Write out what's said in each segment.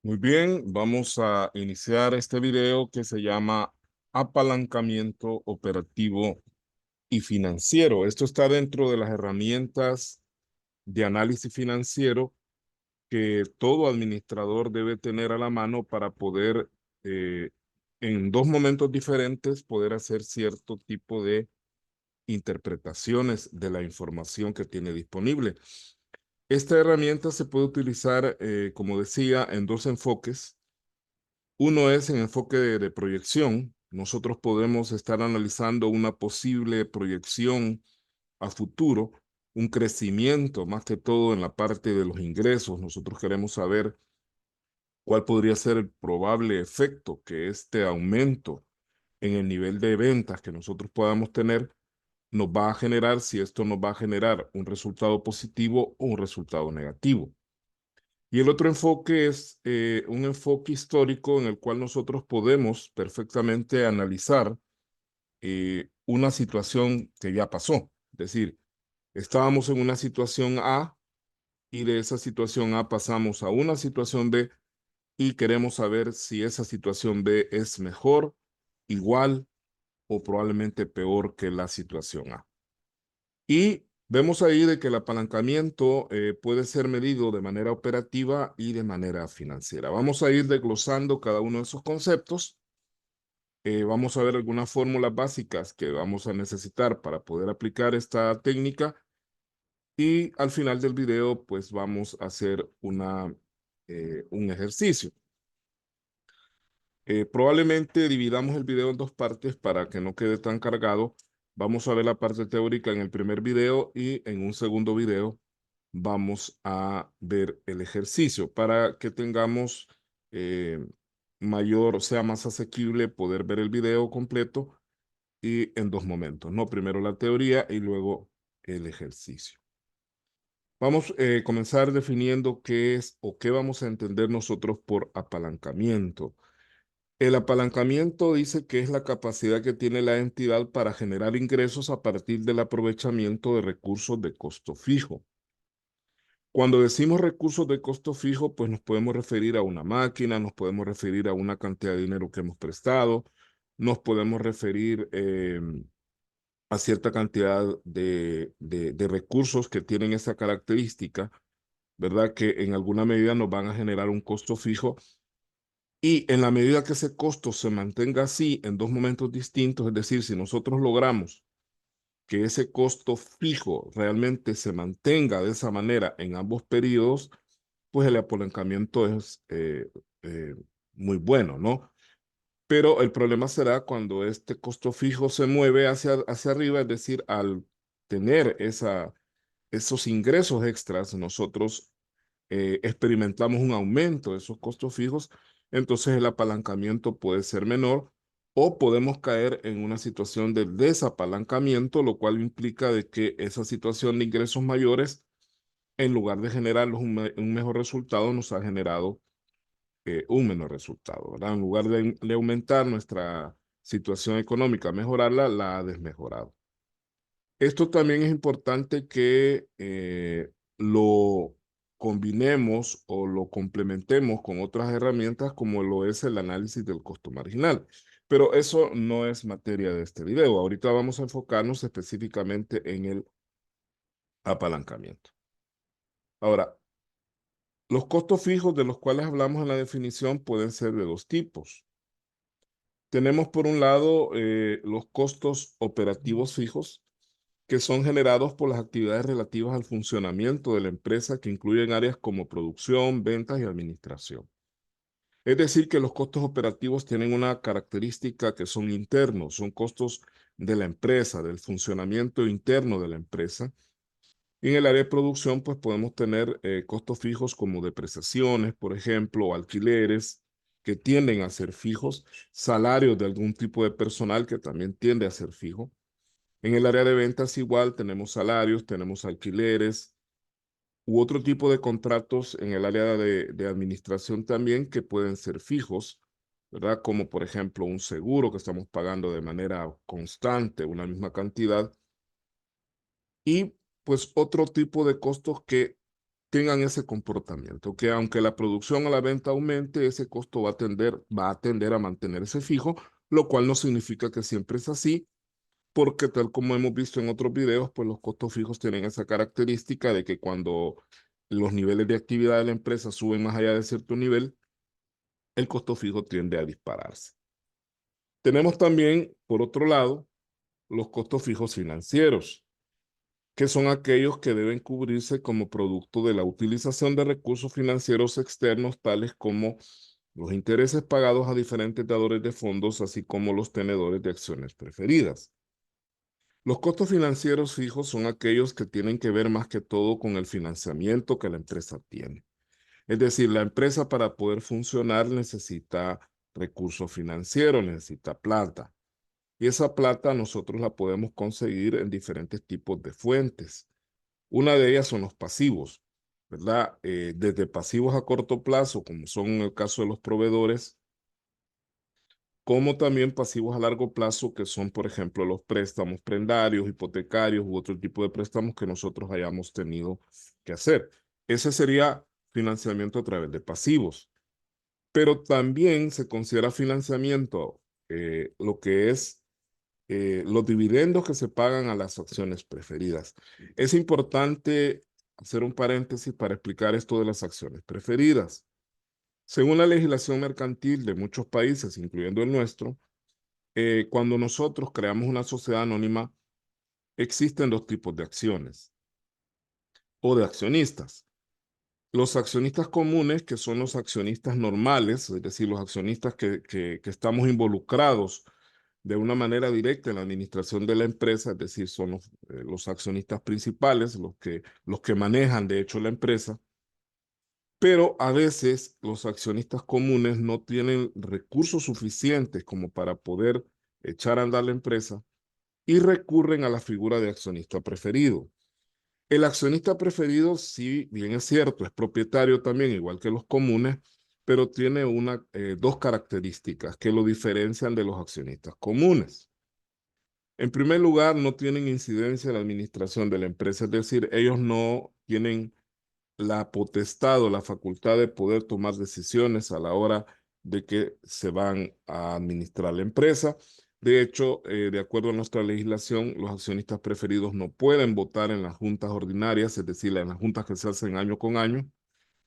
Muy bien, vamos a iniciar este video que se llama apalancamiento operativo y financiero. Esto está dentro de las herramientas de análisis financiero que todo administrador debe tener a la mano para poder, eh, en dos momentos diferentes, poder hacer cierto tipo de interpretaciones de la información que tiene disponible. Esta herramienta se puede utilizar, como decía, en dos enfoques. Uno es en enfoque de proyección. Nosotros podemos estar analizando una posible proyección a futuro, un crecimiento, más que todo en la parte de los ingresos. Nosotros queremos saber cuál podría ser el probable efecto que este aumento en el nivel de ventas que nosotros podamos tener nos va a generar, si esto nos va a generar un resultado positivo o un resultado negativo. Y el otro enfoque es un enfoque histórico en el cual nosotros podemos perfectamente analizar una situación que ya pasó. Es decir, estábamos en una situación A y de esa situación A pasamos a una situación B y queremos saber si esa situación B es mejor, igual o probablemente peor que la situación A. Y vemos ahí de que el apalancamiento puede ser medido de manera operativa y de manera financiera. Vamos a ir desglosando cada uno de esos conceptos. Vamos a ver algunas fórmulas básicas que vamos a necesitar para poder aplicar esta técnica. Y al final del video, pues vamos a hacer un ejercicio. Probablemente dividamos el video en dos partes para que no quede tan cargado. Vamos a ver la parte teórica en el primer video y en un segundo video vamos a ver el ejercicio para que tengamos eh, sea más asequible poder ver el video completo y en dos momentos, ¿no? Primero la teoría y luego el ejercicio. Vamos a comenzar definiendo qué es o qué vamos a entender nosotros por apalancamiento. El apalancamiento dice que es la capacidad que tiene la entidad para generar ingresos a partir del aprovechamiento de recursos de costo fijo. Cuando decimos recursos de costo fijo, pues nos podemos referir a una máquina, nos podemos referir a una cantidad de dinero que hemos prestado, nos podemos referir a cierta cantidad de recursos que tienen esa característica, ¿verdad? Que en alguna medida nos van a generar un costo fijo. Y en la medida que ese costo se mantenga así en dos momentos distintos, es decir, si nosotros logramos que ese costo fijo realmente se mantenga de esa manera en ambos periodos, pues el apalancamiento es eh, muy bueno, ¿no? Pero el problema será cuando este costo fijo se mueve hacia arriba, es decir, al tener esos ingresos extras, nosotros experimentamos un aumento de esos costos fijos, entonces el apalancamiento puede ser menor o podemos caer en una situación de desapalancamiento, lo cual implica de que esa situación de ingresos mayores, en lugar de generarnos un mejor resultado, nos ha generado un menor resultado, ¿verdad? En lugar de aumentar nuestra situación económica, mejorarla, la ha desmejorado. Esto también es importante que lo combinemos o lo complementemos con otras herramientas como lo es el análisis del costo marginal. Pero eso no es materia de este video. Ahorita vamos a enfocarnos específicamente en el apalancamiento. Ahora, los costos fijos de los cuales hablamos en la definición pueden ser de dos tipos. Tenemos por un lado los costos operativos fijos, que son generados por las actividades relativas al funcionamiento de la empresa, que incluyen áreas como producción, ventas y administración. Es decir, que los costos operativos tienen una característica que son internos, son costos de la empresa, del funcionamiento interno de la empresa. Y en el área de producción, pues podemos tener costos fijos como depreciaciones, por ejemplo, o alquileres, que tienden a ser fijos, salarios de algún tipo de personal que también tiende a ser fijo. En el área de ventas igual tenemos salarios, tenemos alquileres u otro tipo de contratos en el área de administración también que pueden ser fijos, ¿verdad? Como por ejemplo un seguro que estamos pagando de manera constante, una misma cantidad. Y pues otro tipo de costos que tengan ese comportamiento, que aunque la producción o la venta aumente, ese costo va a tender a mantenerse fijo, lo cual no significa que siempre es así, porque tal como hemos visto en otros videos, pues los costos fijos tienen esa característica de que cuando los niveles de actividad de la empresa suben más allá de cierto nivel, el costo fijo tiende a dispararse. Tenemos también, por otro lado, los costos fijos financieros, que son aquellos que deben cubrirse como producto de la utilización de recursos financieros externos, tales como los intereses pagados a diferentes dadores de fondos, así como los tenedores de acciones preferidas. Los costos financieros fijos son aquellos que tienen que ver más que todo con el financiamiento que la empresa tiene. Es decir, la empresa para poder funcionar necesita recursos financieros, necesita plata. Y esa plata nosotros la podemos conseguir en diferentes tipos de fuentes. Una de ellas son los pasivos, ¿verdad? Desde pasivos a corto plazo, como son en el caso de los proveedores, como también pasivos a largo plazo, que son, por ejemplo, los préstamos prendarios, hipotecarios u otro tipo de préstamos que nosotros hayamos tenido que hacer. Ese sería financiamiento a través de pasivos. Pero también se considera financiamiento lo que es los dividendos que se pagan a las acciones preferidas. Es importante hacer un paréntesis para explicar esto de las acciones preferidas. Según la legislación mercantil de muchos países, incluyendo el nuestro, cuando nosotros creamos una sociedad anónima, existen dos tipos de acciones o de accionistas. Los accionistas comunes, que son los accionistas normales, es decir, los accionistas que estamos involucrados de una manera directa en la administración de la empresa, es decir, son los accionistas principales, los que manejan de hecho la empresa, pero a veces los accionistas comunes no tienen recursos suficientes como para poder echar a andar la empresa y recurren a la figura de accionista preferido. El accionista preferido, si bien es cierto, es propietario también, igual que los comunes, pero tiene dos características que lo diferencian de los accionistas comunes. En primer lugar, no tienen incidencia en la administración de la empresa, es decir, ellos no tienen la potestad o la facultad de poder tomar decisiones a la hora de que se van a administrar la empresa. De hecho, de acuerdo a nuestra legislación, los accionistas preferidos no pueden votar en las juntas ordinarias, es decir, en las juntas que se hacen año con año,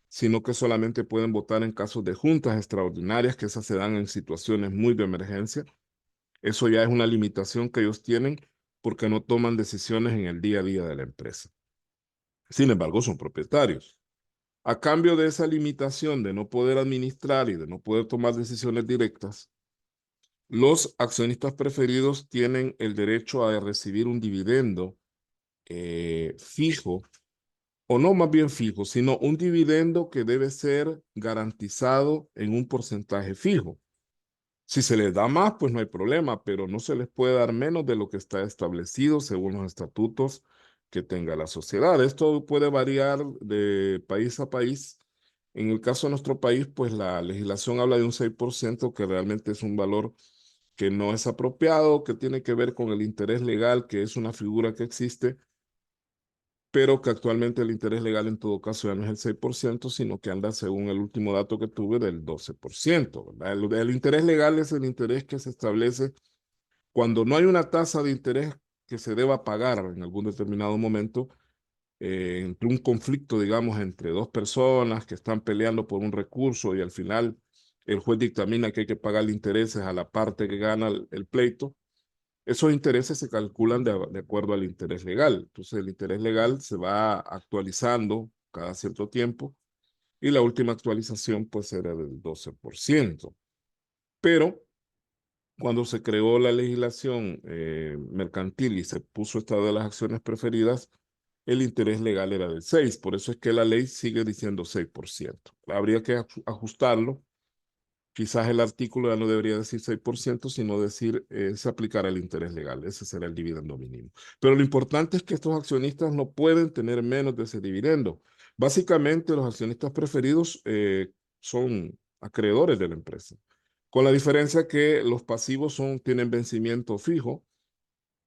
sino que solamente pueden votar en casos de juntas extraordinarias, que esas se dan en situaciones muy de emergencia. Eso ya es una limitación que ellos tienen porque no toman decisiones en el día a día de la empresa. Sin embargo, son propietarios. A cambio de esa limitación de no poder administrar y de no poder tomar decisiones directas, los accionistas preferidos tienen el derecho a recibir un dividendo fijo, o no más bien fijo, sino un dividendo que debe ser garantizado en un porcentaje fijo. Si se les da más, pues no hay problema, pero no se les puede dar menos de lo que está establecido según los estatutos que tenga la sociedad. Esto puede variar de país a país. En el caso de nuestro país, pues la legislación habla de un 6%, que realmente es un valor que no es apropiado, que tiene que ver con el interés legal, que es una figura que existe, pero que actualmente el interés legal en todo caso ya no es el 6%, sino que anda, según el último dato que tuve, del 12%, ¿verdad? El interés legal es el interés que se establece cuando no hay una tasa de interés que se deba pagar en algún determinado momento, entre un conflicto, digamos, entre dos personas que están peleando por un recurso y al final el juez dictamina que hay que pagar intereses a la parte que gana el pleito. Esos intereses se calculan de acuerdo al interés legal. Entonces, el interés legal se va actualizando cada cierto tiempo y la última actualización pues era del 12%. Pero cuando se creó la legislación mercantil y se puso esta de las acciones preferidas, el interés legal era del 6%. Por eso es que la ley sigue diciendo 6%. Habría que ajustarlo. Quizás el artículo ya no debería decir 6%, sino decir se aplicará el interés legal. Ese será el dividendo mínimo. Pero lo importante es que estos accionistas no pueden tener menos de ese dividendo. Básicamente, los accionistas preferidos son acreedores de la empresa, con la diferencia que los pasivos tienen vencimiento fijo,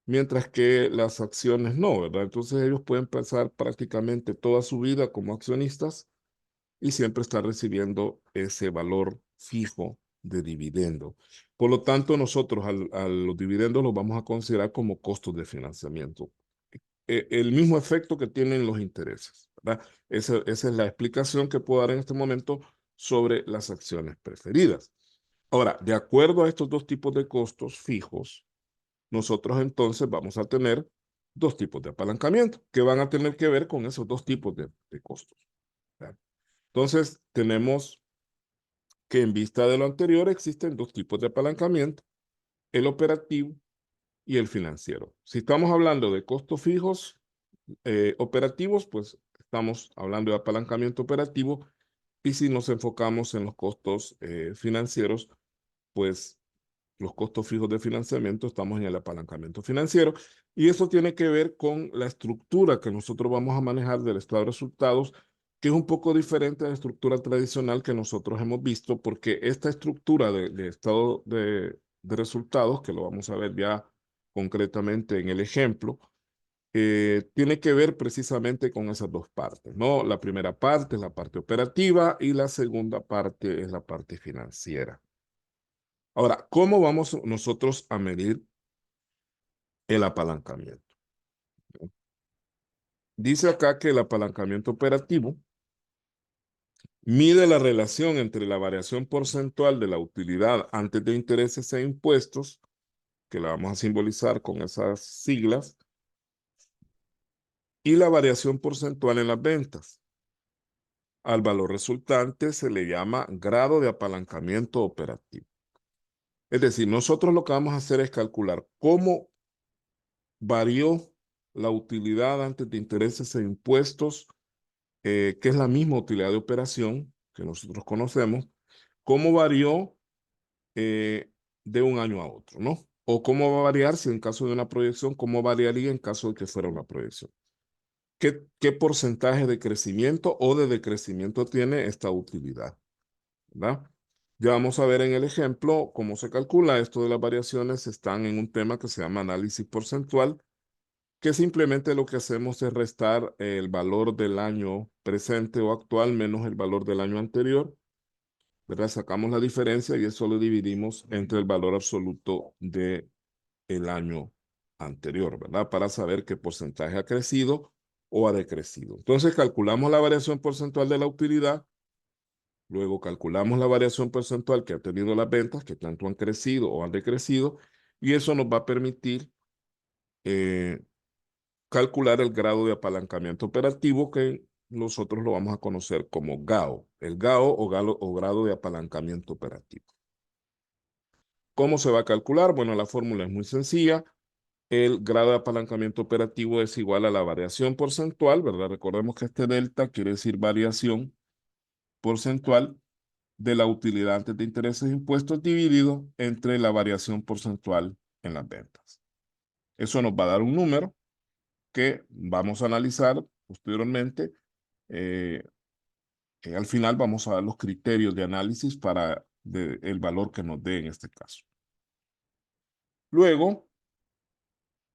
mientras que las acciones no, ¿verdad? Entonces ellos pueden pasar prácticamente toda su vida como accionistas y siempre estar recibiendo ese valor fijo de dividendo. Por lo tanto, nosotros a los dividendos los vamos a considerar como costos de financiamiento. El mismo efecto que tienen los intereses, ¿verdad? Esa es la explicación que puedo dar en este momento sobre las acciones preferidas. Ahora, de acuerdo a estos dos tipos de costos fijos, nosotros entonces vamos a tener dos tipos de apalancamiento que van a tener que ver con esos dos tipos de costos, ¿verdad? Entonces, tenemos que en vista de lo anterior existen dos tipos de apalancamiento, el operativo y el financiero. Si estamos hablando de costos fijos operativos, pues estamos hablando de apalancamiento operativo, y si nos enfocamos en los costos financieros, pues los costos fijos de financiamiento, estamos en el apalancamiento financiero, y eso tiene que ver con la estructura que nosotros vamos a manejar del estado de resultados, que es un poco diferente a la estructura tradicional que nosotros hemos visto, porque esta estructura de estado de resultados, que lo vamos a ver ya concretamente en el ejemplo, tiene que ver precisamente con esas dos partes, ¿no? La primera parte es la parte operativa y la segunda parte es la parte financiera. Ahora, ¿cómo vamos nosotros a medir el apalancamiento? Dice acá que el apalancamiento operativo mide la relación entre la variación porcentual de la utilidad antes de intereses e impuestos, que la vamos a simbolizar con esas siglas, y la variación porcentual en las ventas. Al valor resultante se le llama grado de apalancamiento operativo. Es decir, nosotros lo que vamos a hacer es calcular cómo varió la utilidad antes de intereses e impuestos, que es la misma utilidad de operación que nosotros conocemos, cómo varió de un año a otro, ¿no? O cómo va a variar si en caso de una proyección, cómo variaría en caso de que fuera una proyección. ¿Qué porcentaje de crecimiento o de decrecimiento tiene esta utilidad? ¿Verdad? Ya vamos a ver en el ejemplo cómo se calcula esto de las variaciones. Están en un tema que se llama análisis porcentual, que simplemente lo que hacemos es restar el valor del año presente o actual menos el valor del año anterior, ¿verdad? Sacamos la diferencia y eso lo dividimos entre el valor absoluto del año anterior, ¿verdad? Para saber qué porcentaje ha crecido o ha decrecido. Entonces calculamos la variación porcentual de la utilidad. Luego calculamos la variación porcentual que ha tenido las ventas, que tanto han crecido o han decrecido, y eso nos va a permitir calcular el grado de apalancamiento operativo, que nosotros lo vamos a conocer como GAO, el GAO o grado de apalancamiento operativo. ¿Cómo se va a calcular? Bueno, la fórmula es muy sencilla. El grado de apalancamiento operativo es igual a la variación porcentual, ¿verdad? Recordemos que este delta quiere decir variación porcentual de la utilidad antes de intereses e impuestos dividido entre la variación porcentual en las ventas. Eso nos va a dar un número que vamos a analizar posteriormente. Eh, Al final vamos a dar los criterios de análisis para el valor que nos dé en este caso. Luego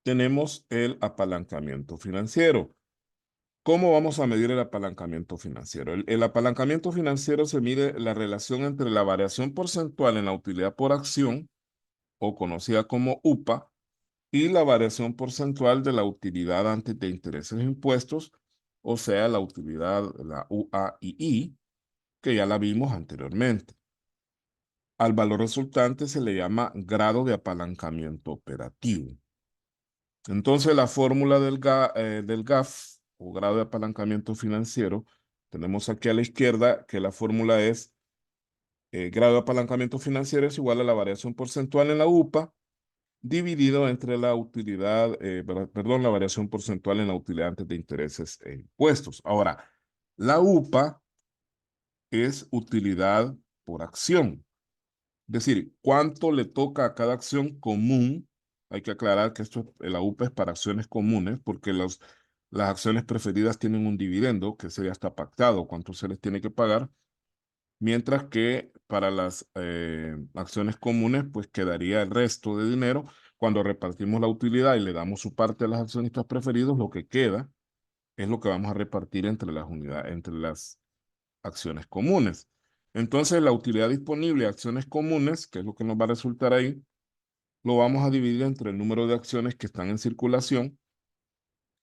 tenemos el apalancamiento financiero. ¿Cómo vamos a medir el apalancamiento financiero? El apalancamiento financiero se mide la relación entre la variación porcentual en la utilidad por acción, o conocida como UPA, y la variación porcentual de la utilidad antes de intereses e impuestos, o sea, la utilidad, la UAII, que ya la vimos anteriormente. Al valor resultante se le llama grado de apalancamiento operativo. Entonces, la fórmula del GAF, o grado de apalancamiento financiero, tenemos aquí a la izquierda que la fórmula es grado de apalancamiento financiero es igual a la variación porcentual en la UPA dividido entre la utilidad, perdón, la variación porcentual en la utilidad antes de intereses e impuestos. Ahora, la UPA es utilidad por acción. Es decir, cuánto le toca a cada acción común. Hay que aclarar que la UPA es para acciones comunes, porque las acciones preferidas tienen un dividendo que se ya está pactado, cuánto se les tiene que pagar, mientras que para las acciones comunes, pues quedaría el resto de dinero cuando repartimos la utilidad y le damos su parte a los accionistas preferidos, lo que queda es lo que vamos a repartir entre las unidades, entre las acciones comunes. Entonces, la utilidad disponible de acciones comunes, que es lo que nos va a resultar ahí, lo vamos a dividir entre el número de acciones que están en circulación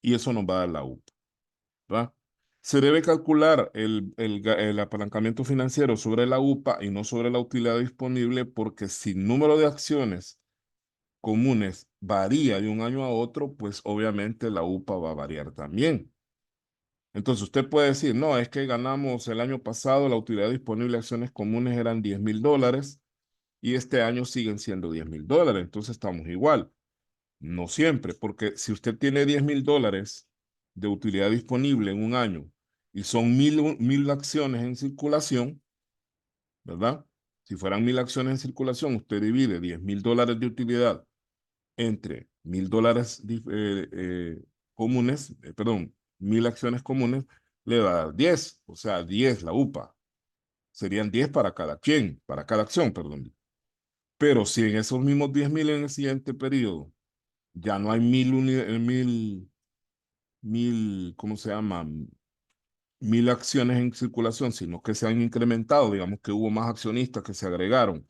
y eso nos va a dar la UPA, ¿verdad? Se debe calcular el apalancamiento financiero sobre la UPA y no sobre la utilidad disponible porque si el número de acciones comunes varía de un año a otro, pues obviamente la UPA va a variar también. Entonces usted puede decir, no, es que ganamos el año pasado, la utilidad disponible de acciones comunes eran $10,000 y este año siguen siendo $10,000, entonces estamos igual. No siempre, porque si usted tiene $10,000 de utilidad disponible en un año y son mil acciones en circulación, ¿verdad? Si fueran 1,000 acciones en circulación, usted divide $10,000 de utilidad entre $1,000 comunes, perdón, 1,000 acciones comunes, le va a dar 10, o sea, 10 la UPA. Serían 10 para cada quien, para cada acción, perdón. Pero si en esos mismos 10,000 en el siguiente periodo ya no hay ¿cómo se llama? 1,000 acciones en circulación, sino que se han incrementado, digamos que hubo más accionistas que se agregaron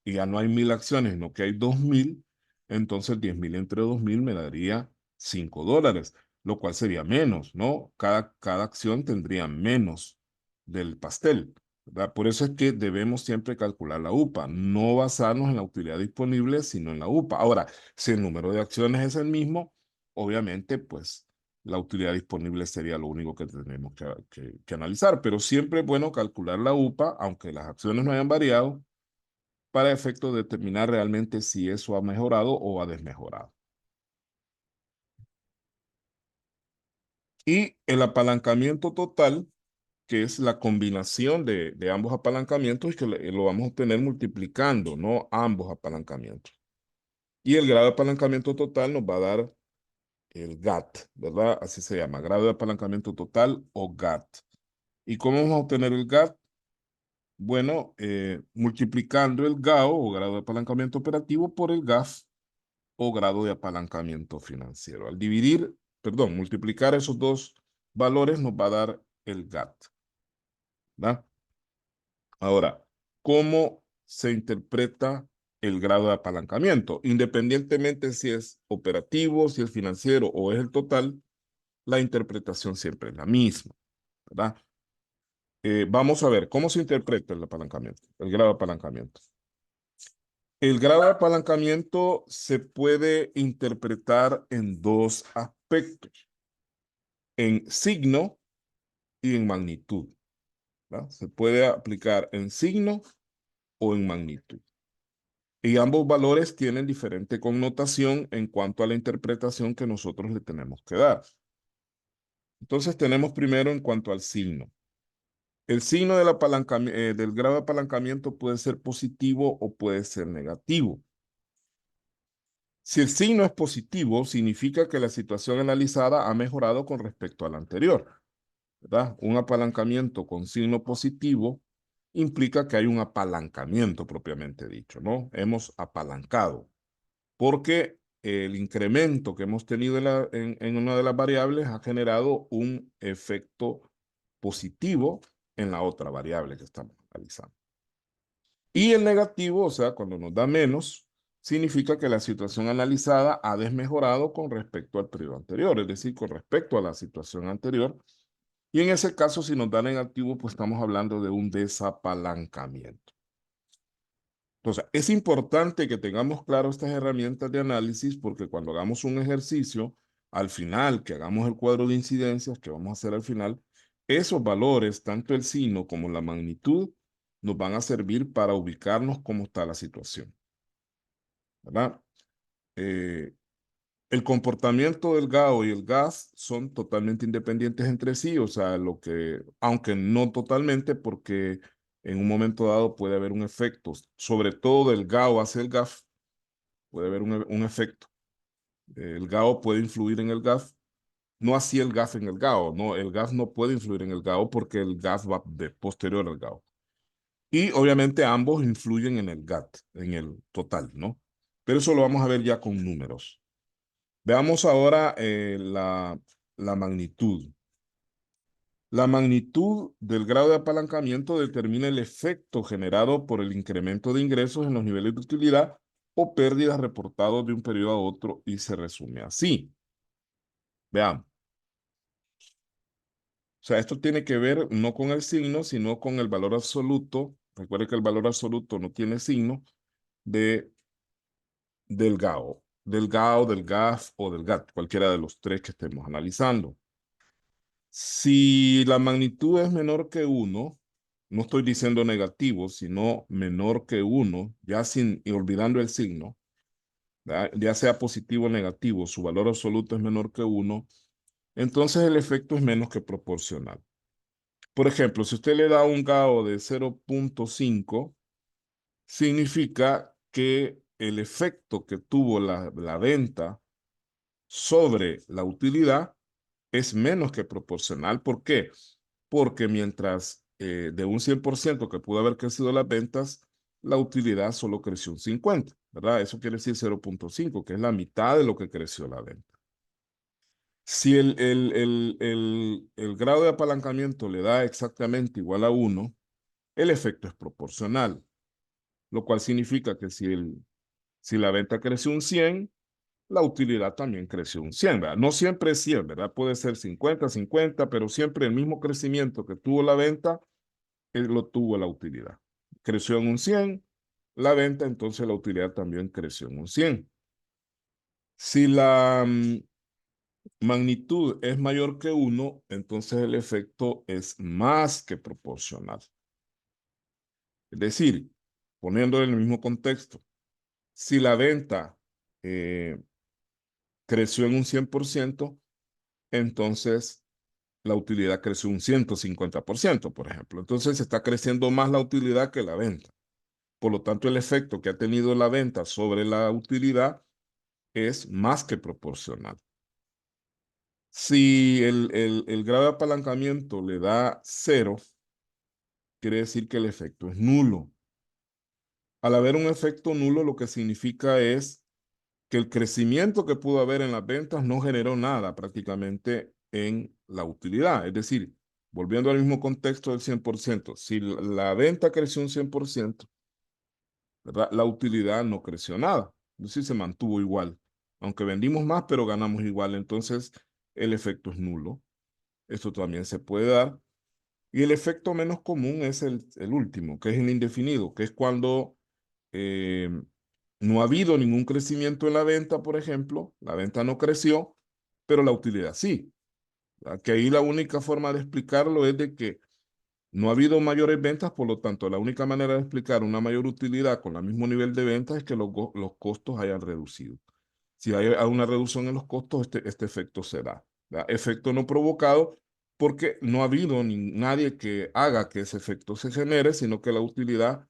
y ya no hay 1,000 acciones, sino que hay 2,000, entonces 10,000 entre 2,000 me daría $5, lo cual sería menos, ¿no? Cada acción tendría menos del pastel, ¿verdad? Por eso es que debemos siempre calcular la UPA, no basarnos en la utilidad disponible, sino en la UPA. Ahora, si el número de acciones es el mismo, obviamente, pues la utilidad disponible sería lo único que tenemos que analizar, pero siempre es bueno calcular la UPA, aunque las acciones no hayan variado, para efecto de determinar realmente si eso ha mejorado o ha desmejorado. Y el apalancamiento total, que es la combinación de ambos apalancamientos, y que lo vamos a obtener multiplicando, ¿no? Ambos apalancamientos. Y el grado de apalancamiento total nos va a dar el GAT, ¿verdad? Así se llama, grado de apalancamiento total o GAT. ¿Y cómo vamos a obtener el GAT? Bueno, multiplicando el GAO o grado de apalancamiento operativo por el GAF o grado de apalancamiento financiero. Al dividir, perdón, multiplicar esos dos valores nos va a dar el GAT, ¿verdad? Ahora, ¿cómo se interpreta el grado de apalancamiento? Independientemente si es operativo, si es financiero o es el total, la interpretación siempre es la misma, ¿verdad? Vamos a ver, ¿cómo se interpreta el apalancamiento, el grado de apalancamiento? El grado de apalancamiento se puede interpretar en dos aspectos, en signo y en magnitud, ¿verdad? Se puede aplicar en signo o en magnitud. Y ambos valores tienen diferente connotación en cuanto a la interpretación que nosotros le tenemos que dar. Entonces tenemos primero en cuanto al signo. El signo del grado de apalancamiento puede ser positivo o puede ser negativo. Si el signo es positivo, significa que la situación analizada ha mejorado con respecto a la anterior, ¿verdad? Un apalancamiento con signo positivo implica que hay un apalancamiento propiamente dicho, ¿no? Hemos apalancado, porque el incremento que hemos tenido en una de las variables ha generado un efecto positivo en la otra variable que estamos analizando. Y el negativo, o sea, cuando nos da menos, significa que la situación analizada ha desmejorado con respecto al periodo anterior, es decir, con respecto a la situación anterior. Y en ese caso, si nos da negativo, pues estamos hablando de un desapalancamiento. Entonces, es importante que tengamos claro estas herramientas de análisis porque cuando hagamos un ejercicio, al final, que hagamos el cuadro de incidencias que vamos a hacer al final, esos valores, tanto el signo como la magnitud, nos van a servir para ubicarnos cómo está la situación, ¿verdad? Eh, el comportamiento del GAO y el GAS son totalmente independientes entre sí, o sea, aunque no totalmente, porque en un momento dado puede haber un efecto, sobre todo del GAO hacia el GAF, puede haber un efecto. El GAO puede influir en el GAF, no así el GAF en el GAO, no, el GAF no puede influir en el GAO porque el GAF va posterior al GAO. Y obviamente ambos influyen en el GAT, en el total, ¿no? Pero eso lo vamos a ver ya con números. Veamos ahora la magnitud. La magnitud del grado de apalancamiento determina el efecto generado por el incremento de ingresos en los niveles de utilidad o pérdidas reportados de un periodo a otro y se resume así. Veamos. O sea, esto tiene que ver no con el signo, sino con el valor absoluto. Recuerde que el valor absoluto no tiene signo de, del GAO, del GAO, del GAF o del GAT, cualquiera de los tres que estemos analizando. Si la magnitud es menor que 1, no estoy diciendo negativo, sino menor que 1, ya sin y olvidando el signo, ¿verdad? Ya sea positivo o negativo, su valor absoluto es menor que 1, entonces el efecto es menos que proporcional. Por ejemplo, si usted le da un GAO de 0.5, significa que el efecto que tuvo la venta sobre la utilidad es menos que proporcional. ¿Por qué? Porque mientras de un 100% que pudo haber crecido las ventas, la utilidad solo creció un 50, ¿verdad? Eso quiere decir 0.5, que es la mitad de lo que creció la venta. Si el grado de apalancamiento le da exactamente igual a 1, el efecto es proporcional, lo cual significa que si la venta creció un 100, la utilidad también creció un 100, ¿verdad? No siempre es 100, ¿verdad? Puede ser 50, 50, pero siempre el mismo crecimiento que tuvo la venta, lo tuvo la utilidad. Creció en un 100, la venta, entonces la utilidad también creció en un 100. Si la magnitud es mayor que 1, entonces el efecto es más que proporcional. Es decir, poniéndolo en el mismo contexto, si la venta creció en un 100%, entonces la utilidad creció un 150%, por ejemplo. Entonces está creciendo más la utilidad que la venta. Por lo tanto, el efecto que ha tenido la venta sobre la utilidad es más que proporcional. Si el grado de apalancamiento le da 0, quiere decir que el efecto es nulo. Al haber un efecto nulo, lo que significa es que el crecimiento que pudo haber en las ventas no generó nada prácticamente en la utilidad. Es decir, volviendo al mismo contexto del 100%, si la venta creció un 100%, ¿verdad? La utilidad no creció nada. Es decir, se mantuvo igual. Aunque vendimos más, pero ganamos igual. Entonces, el efecto es nulo. Esto también se puede dar. Y el efecto menos común es el último, que es el indefinido, que es cuando eh, no ha habido ningún crecimiento en la venta, por ejemplo, la venta no creció, pero la utilidad sí. Que ahí la única forma de explicarlo es de que no ha habido mayores ventas, por lo tanto, la única manera de explicar una mayor utilidad con el mismo nivel de ventas es que los costos hayan reducido. Si hay una reducción en los costos, este efecto se da. ¿Verdad? Efecto no provocado porque no ha habido nadie que haga que ese efecto se genere, sino que la utilidad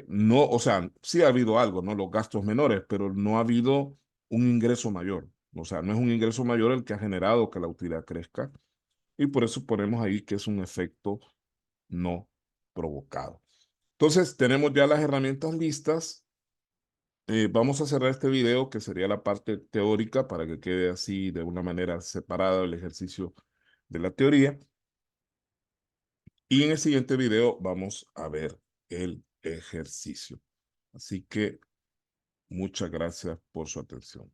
no, o sea, sí ha habido algo, ¿no? Los gastos menores, pero no ha habido un ingreso mayor. O sea, no es un ingreso mayor el que ha generado que la utilidad crezca. Y por eso ponemos ahí que es un efecto no provocado. Entonces, tenemos ya las herramientas listas. Vamos a cerrar este video, que sería la parte teórica, para que quede así de una manera separada el ejercicio de la teoría. Y en el siguiente video vamos a ver el ejercicio. Así que muchas gracias por su atención.